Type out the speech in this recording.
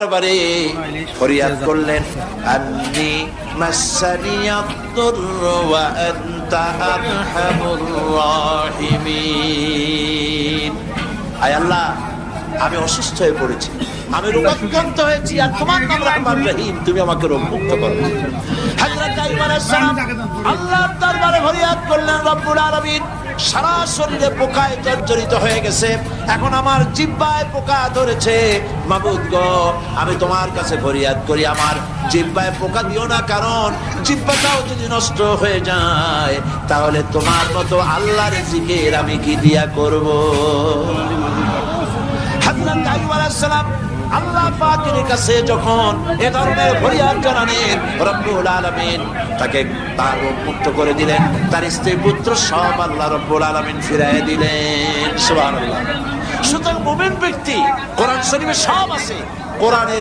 বারে ফরিয়াদ করলেন, আন্নি মাসানিয়াতুর ওয়া আনতা আরহামুর রাহিমিন। আয় আল্লাহ, আমি অসুস্থ হয়ে পড়েছি, আমি রোগাক্রান্ত হয়েছি, আর তোমার নাম রহমান রহিম, তুমি আমাকে রোগমুক্ত করো। হযরত আইয়ুব আলাইহিস সালাম আল্লাহর দরবারে ফরিয়াদ করলেন, রব্বুল আলামিন সারা শরীরে পোকায় জর্জরিত হয়ে গেছে, এখন আমার জিহ্বায় পোকা ধরেছে, মাবুদ গো আমি তোমার কাছে ফরিয়াদ করি, আমার জিহ্বায় পোকা দিও না, কারণ জিহ্বাটাও যদি নষ্ট হয়ে যায় তাহলে তোমার মতো আল্লাহর জিকির আমি কি দিয়া করব। হযরত আইয়ুব আলাইহিস সালাম আল্লাহ পাকের কাছে যখন এ ধরনের ফরিয়াদ জানালেন, রব্বুল আলামিন তাকে তার রোগ মুক্ত করে দিলেন, তার স্ত্রী পুত্র সব আল্লাহ রব্বুল আলামিন ফিরিয়ে দিলেন। সুবহানাল্লাহ। সুতরাং মুমিন ব্যক্তি, কোরআন শরীফে সব আছে, কোরআনের